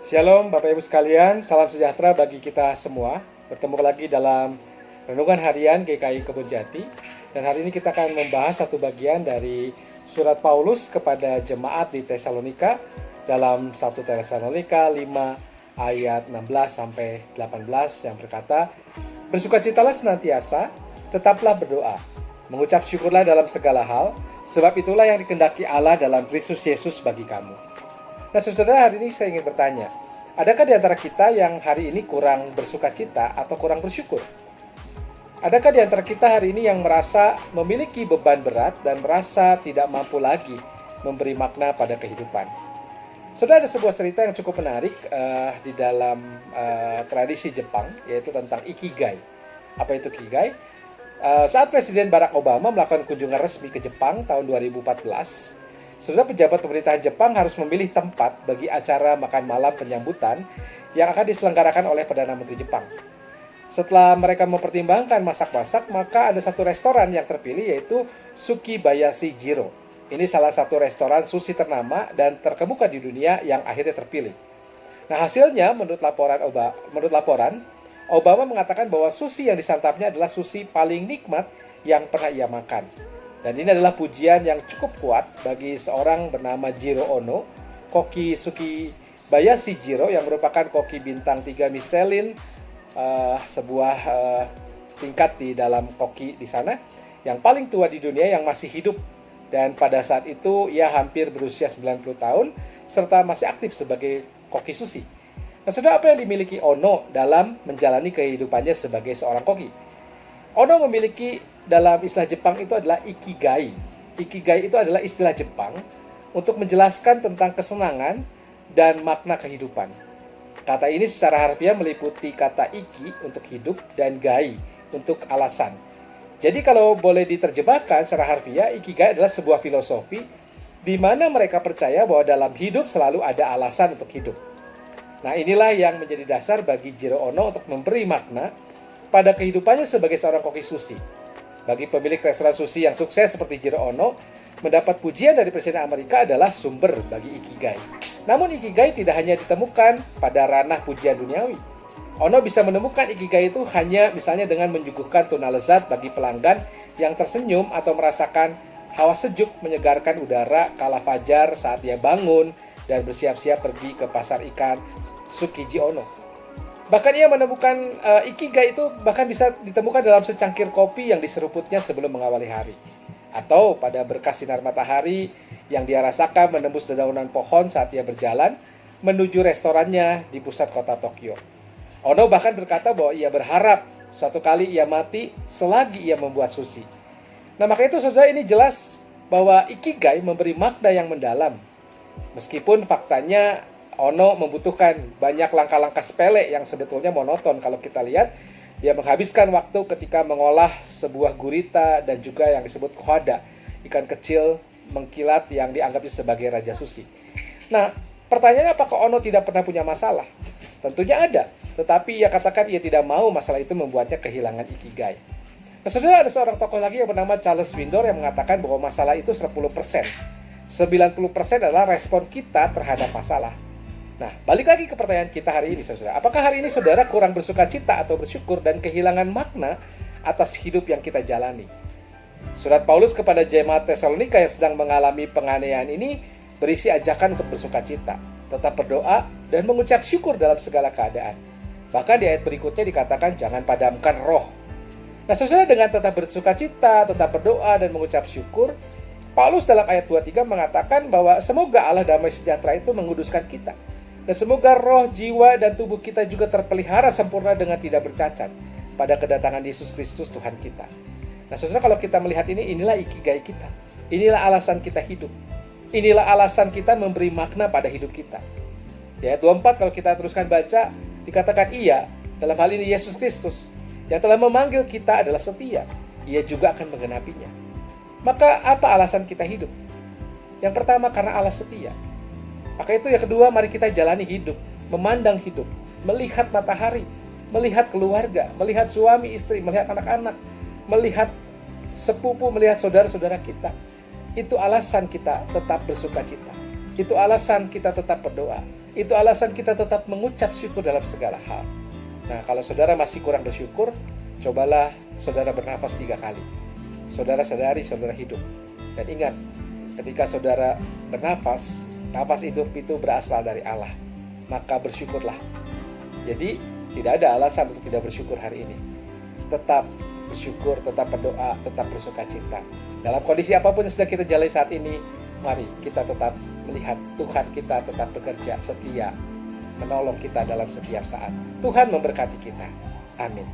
Shalom Bapak Ibu sekalian, salam sejahtera bagi kita semua. Bertemu lagi dalam Renungan Harian GKI Kebon Jati. Dan hari ini kita akan membahas satu bagian dari surat Paulus kepada jemaat di Tesalonika dalam 1 Tesalonika 5 ayat 16 sampai 18 yang berkata, "Bersukacitalah senantiasa, tetaplah berdoa, mengucap syukurlah dalam segala hal, sebab itulah yang dikehendaki Allah dalam Kristus Yesus bagi kamu." Nah, saudara, hari ini saya ingin bertanya, adakah di antara kita yang hari ini kurang bersukacita atau kurang bersyukur? Adakah di antara kita hari ini yang merasa memiliki beban berat dan merasa tidak mampu lagi memberi makna pada kehidupan? Saudara, ada sebuah cerita yang cukup menarik di dalam tradisi Jepang, yaitu tentang Ikigai. Apa itu Ikigai? Saat Presiden Barack Obama melakukan kunjungan resmi ke Jepang tahun 2014, saudara, pejabat pemerintahan Jepang harus memilih tempat bagi acara makan malam penyambutan yang akan diselenggarakan oleh Perdana Menteri Jepang. Setelah mereka mempertimbangkan masak-masak, maka ada satu restoran yang terpilih, yaitu Sukibayashi Jiro. Ini salah satu restoran sushi ternama dan terkemuka di dunia yang akhirnya terpilih. Nah, hasilnya menurut laporan, Obama mengatakan bahwa sushi yang disantapnya adalah sushi paling nikmat yang pernah ia makan. Dan ini adalah pujian yang cukup kuat bagi seorang bernama Jiro Ono, koki Sukibayashi Jiro, yang merupakan koki bintang 3 Michelin, sebuah tingkat di dalam koki di sana, yang paling tua di dunia yang masih hidup. Dan pada saat itu ia hampir berusia 90 tahun, serta masih aktif sebagai koki sushi. Nah, saudara, apa yang dimiliki Ono dalam menjalani kehidupannya sebagai seorang koki? Ono memiliki, dalam istilah Jepang itu adalah Ikigai. Ikigai itu adalah istilah Jepang untuk menjelaskan tentang kesenangan dan makna kehidupan. Kata ini secara harfiah meliputi kata iki untuk hidup dan gai untuk alasan. Jadi kalau boleh diterjemahkan secara harfiah, Ikigai adalah sebuah filosofi di mana mereka percaya bahwa dalam hidup selalu ada alasan untuk hidup. Nah, inilah yang menjadi dasar bagi Jiro Ono untuk memberi makna pada kehidupannya sebagai seorang koki sushi. Bagi pemilik restoran sushi yang sukses seperti Jiro Ono, mendapat pujian dari Presiden Amerika adalah sumber bagi Ikigai. Namun Ikigai tidak hanya ditemukan pada ranah pujian duniawi. Ono bisa menemukan Ikigai itu hanya misalnya dengan menyuguhkan tuna lezat bagi pelanggan yang tersenyum atau merasakan hawa sejuk menyegarkan udara kala fajar saat ia bangun dan bersiap-siap pergi ke pasar ikan Tsukiji Ono. Bahkan ia menemukan Ikigai itu bahkan bisa ditemukan dalam secangkir kopi yang diseruputnya sebelum mengawali hari. Atau pada berkas sinar matahari yang dia rasakan menembus dedaunan pohon saat ia berjalan menuju restorannya di pusat kota Tokyo. Ono bahkan berkata bahwa ia berharap suatu kali ia mati selagi ia membuat sushi. Nah, maka itu saudara, ini jelas bahwa Ikigai memberi makna yang mendalam. Meskipun faktanya Ono membutuhkan banyak langkah-langkah sepele yang sebetulnya monoton. Kalau kita lihat, dia menghabiskan waktu ketika mengolah sebuah gurita dan juga yang disebut kohada, ikan kecil mengkilat yang dianggapnya sebagai raja sushi. Nah, pertanyaannya, apakah Ono tidak pernah punya masalah? Tentunya ada, tetapi ia katakan ia tidak mau masalah itu membuatnya kehilangan Ikigai. Nah, saudara, ada seorang tokoh lagi yang bernama Charles Windor yang mengatakan bahwa masalah itu 10%. 90% adalah respon kita terhadap masalah. Nah, balik lagi ke pertanyaan kita hari ini, saudara. Apakah hari ini saudara kurang bersukacita atau bersyukur dan kehilangan makna atas hidup yang kita jalani? Surat Paulus kepada jemaat Tesalonika yang sedang mengalami penganiayaan ini berisi ajakan untuk bersukacita, tetap berdoa, dan mengucap syukur dalam segala keadaan. Bahkan di ayat berikutnya dikatakan jangan padamkan roh. Nah, saudara, dengan tetap bersukacita, tetap berdoa, dan mengucap syukur, Paulus dalam ayat 23 mengatakan bahwa semoga Allah damai sejahtera itu menguduskan kita. Dan semoga roh, jiwa, dan tubuh kita juga terpelihara sempurna dengan tidak bercacat pada kedatangan Yesus Kristus Tuhan kita. Nah, saudara, kalau kita melihat ini, inilah Ikigai kita. Inilah alasan kita hidup. Inilah alasan kita memberi makna pada hidup kita. Di ayat 24 kalau kita teruskan baca, dikatakan ia, dalam hal ini Yesus Kristus, yang telah memanggil kita adalah setia. Ia juga akan menggenapinya. Maka apa alasan kita hidup? Yang pertama, karena Allah setia. Maka itu yang kedua, mari kita jalani hidup, memandang hidup, melihat matahari, melihat keluarga, melihat suami istri, melihat anak-anak, melihat sepupu, melihat saudara-saudara kita. Itu alasan kita tetap bersukacita. Itu alasan kita tetap berdoa. Itu alasan kita tetap mengucap syukur dalam segala hal. Nah, kalau saudara masih kurang bersyukur, cobalah saudara bernafas 3 kali. Saudara sadari saudara hidup. Dan ingat, ketika saudara bernafas, nafas hidup itu berasal dari Allah. Maka bersyukurlah. Jadi, tidak ada alasan untuk tidak bersyukur hari ini. Tetap bersyukur, tetap berdoa, tetap bersukacita. Dalam kondisi apapun yang sedang kita jalani saat ini, mari kita tetap melihat Tuhan kita tetap bekerja setia, menolong kita dalam setiap saat. Tuhan memberkati kita. Amin.